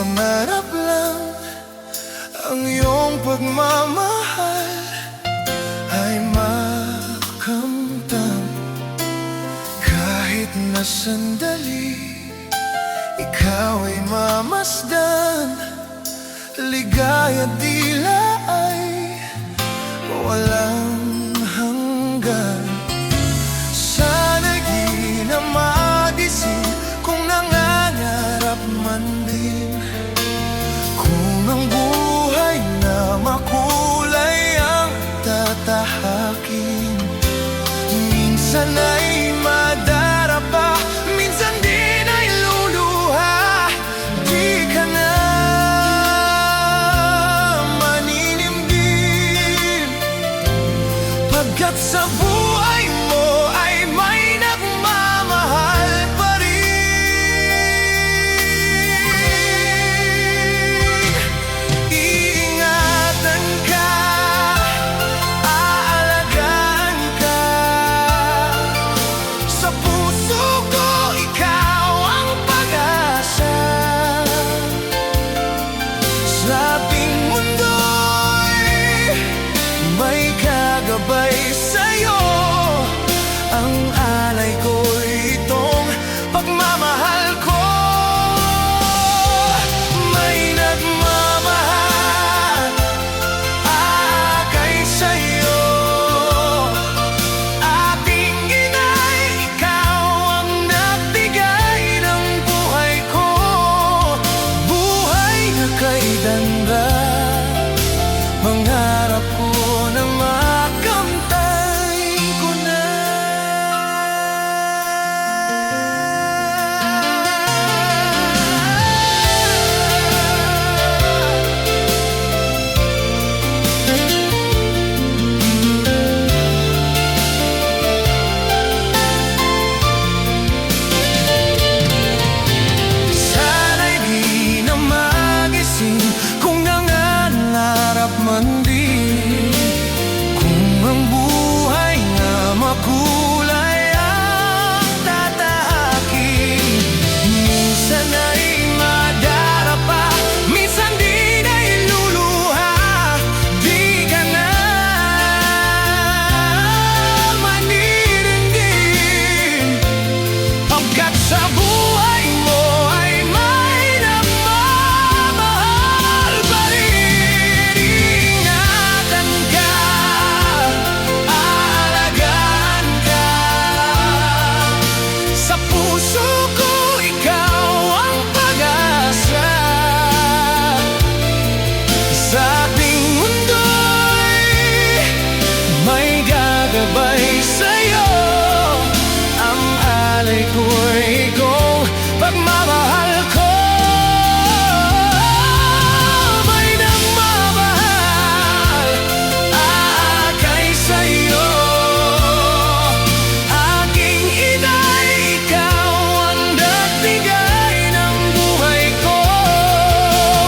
pangarap lang ang iyong pagmamahal ay makamtan. Kahit na sandali, ikaw ay mamasdan. Ligaya tila ay walang hanggan. Sana'y di na magising kung nangangarap man din. Kung ang buhay na makulay ang tatahakin. Minsan ay madarapa, minsan din ay luluha. Di ka na maninimdim, pagkat sa buhay mo ay may nagmamahal pa rin. Iingatan ka, aalagaan ka. Sa puso ko ikaw ang pag-asa. Sa ating mundo'y may kagabay sa'yo. Ang alay ko'y itong pagmamahal ko. May nagmamahal akay sa'yo. Ating inay, ikaw ang nagbigay ng buhay ko. Buhay na kay danda, mangarap ko na makamtan ko na. Sana'y di na magising kung nangangarap man din. Kung ang buhay na makulay ang tatahakin. Minsan ay madarapa, minsan din ay luluha. Di ka na maninimdim, pagkat sa buhay mo ay may nagmamahal pa rin. Ingatan ka, aalagaan ka. Sa puso ko ikaw ang pag-asa. Sa ating mundo'y may gagabay sa'yo. Ang alay ko'y ikaw, pagmamahal ko. May nagmamahal akay sa'yo. Aking inay, ikaw ang nagbigay ng buhay ko.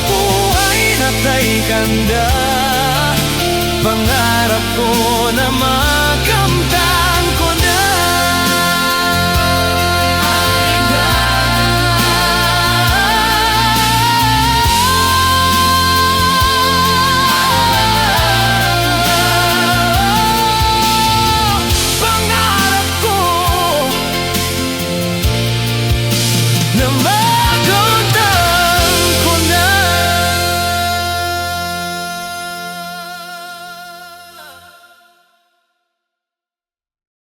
Buhay na kay ganda, pangarap ko naman